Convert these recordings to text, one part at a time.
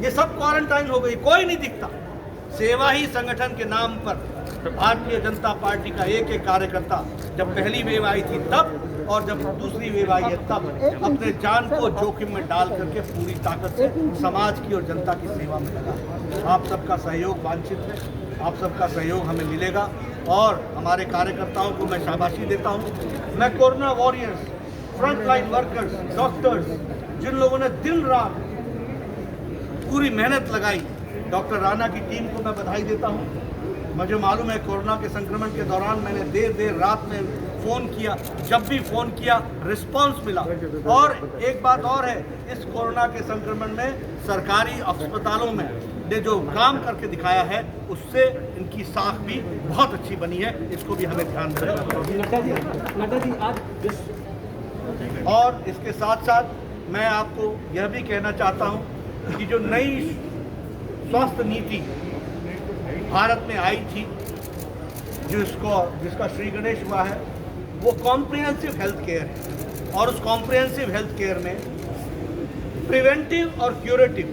ये सब क्वारंटाइन हो गई, कोई नहीं दिखता। सेवा ही संगठन के नाम पर भारतीय जनता पार्टी का एक एक कार्यकर्ता जब पहली वेव आई थी तब और जब दूसरी वेव आई है तब अपने जान को जोखिम में डाल करके पूरी ताकत से समाज की और जनता की सेवा में लगा। आप सबका सहयोग वांछित है, आप सबका सहयोग हमें मिलेगा और हमारे कार्यकर्ताओं को मैं शाबाशी देता हूँ। मैं corona warriors, front line workers, doctors, जिन लोगों ने दिन रात पूरी मेहनत लगाई, डॉक्टर राणा की टीम को मैं बधाई देता हूँ। मुझे मालूम है कोरोना के संक्रमण के दौरान मैंने देर रात में फ़ोन किया, जब भी फ़ोन किया रिस्पांस मिला। और एक बात और है, इस कोरोना के संक्रमण में सरकारी अस्पतालों में ने जो काम करके दिखाया है उससे इनकी साख भी बहुत अच्छी बनी है, इसको भी हमें ध्यान रखना। और इसके साथ साथ मैं आपको यह भी कहना चाहता हूँ कि जो नई स्वास्थ्य नीति भारत में आई थी, जिसका श्री गणेश हुआ है, वो कॉम्प्रिहेंसिव हेल्थ केयर है। और उस कॉम्प्रिहेंसिव हेल्थ केयर में प्रिवेंटिव और क्यूरेटिव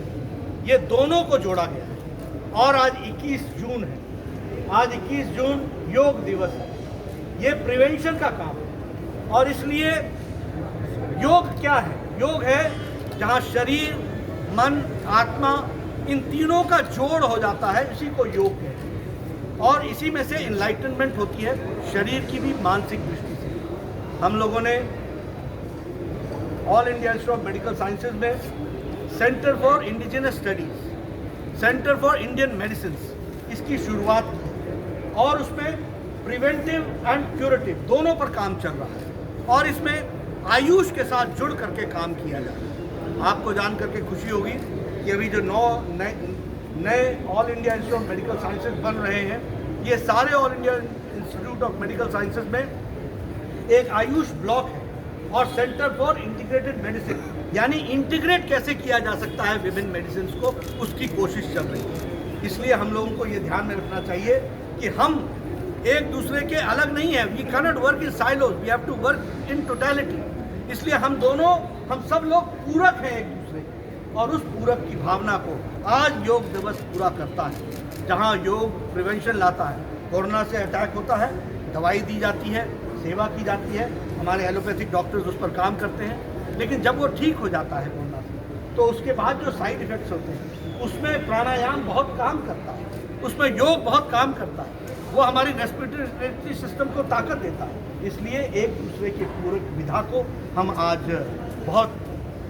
ये दोनों को जोड़ा गया है। और आज 21 जून है, आज 21 जून योग दिवस है। ये प्रिवेंशन का काम है और इसलिए योग क्या है? योग है जहाँ शरीर, मन, आत्मा, इन तीनों का जोड़ हो जाता है, इसी को योग कहते हैं। और इसी में से इनलाइटनमेंट होती है शरीर की भी, मानसिक दृष्टि से। हम लोगों ने All India Institute of Medical Sciences में Centre for Indigenous Studies, Centre for Indian Medicine, इसकी शुरुआत की और उसमें प्रिवेंटिव एंड क्यूरेटिव दोनों पर काम चल रहा है और इसमें आयुष के साथ जुड़ करके काम किया जा रहा है। आपको जान करके खुशी होगी कि अभी जो नए all India Institute of Medical sciences बन रहे हैं, ये सारे all India Institute of Medical Sciences में एक आयुष ब्लॉक है और सेंटर फॉर इंटीग्रेटेड मेडिसिन, यानी इंटीग्रेट कैसे किया जा सकता है विभिन्न मेडिसिन को, उसकी कोशिश चल रही है। इसलिए हम लोगों को ये ध्यान में रखना चाहिए कि हम एक दूसरे के अलग नहीं है। We can not work in silos, we have to work in totality. इसलिए हम सब लोग पूरक हैं एक दूसरे के और उस पूरक की भावना को आज योग दिवस पूरा करता है। जहां योग प्रिवेंशन लाता है, कोरोना से अटैक होता है, दवाई दी जाती है, सेवा की जाती है, हमारे एलोपैथिक डॉक्टर्स उस पर काम करते हैं। लेकिन जब वो ठीक हो जाता है कोरोना से, तो उसके बाद जो साइड इफ़ेक्ट्स होते हैं उसमें प्राणायाम बहुत काम करता है, उसमें योग बहुत काम करता है, वो हमारी रेस्पिरेटरी सिस्टम को ताकत देता है। इसलिए एक दूसरे के पूरक विधा को हम आज बहुत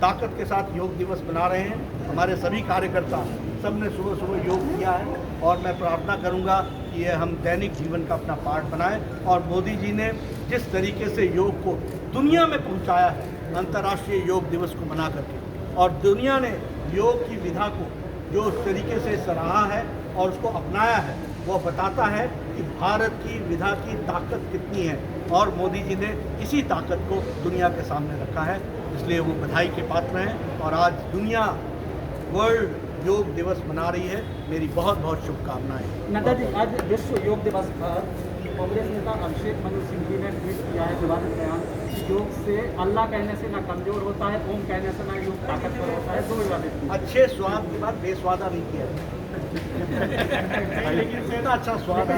ताकत के साथ योग दिवस मना रहे हैं। हमारे सभी कार्यकर्ता सबने सुबह सुबह योग किया है और मैं प्रार्थना करूंगा कि ये हम दैनिक जीवन का अपना पार्ट बनाएं। और मोदी जी ने जिस तरीके से योग को दुनिया में पहुंचाया है, अंतर्राष्ट्रीय योग दिवस को मना करके, और दुनिया ने योग की विधा को जो उस तरीके से सराहा है और उसको अपनाया है, वो बताता है कि भारत की विधा की ताकत कितनी है। और मोदी जी ने इसी ताकत को दुनिया के सामने रखा है, इसलिए वो बधाई के पात्र हैं। और आज दुनिया वर्ल्ड योग दिवस मना रही है। मेरी बहुत बहुत शुभकामनाएं। नड्डा जी, आज विश्व योग दिवस पर कांग्रेस नेता अभिषेक मनु सिंघवी ने ट्वीट किया है विवादित बयान, योग से अल्लाह कहने से ना कमजोर होता है, ओम कहने से ना योग ताकतवर होता है। दो विवादित अच्छे स्वाद के बाद बेस्वादा नहीं किया लेकिन अच्छा स्वाद है।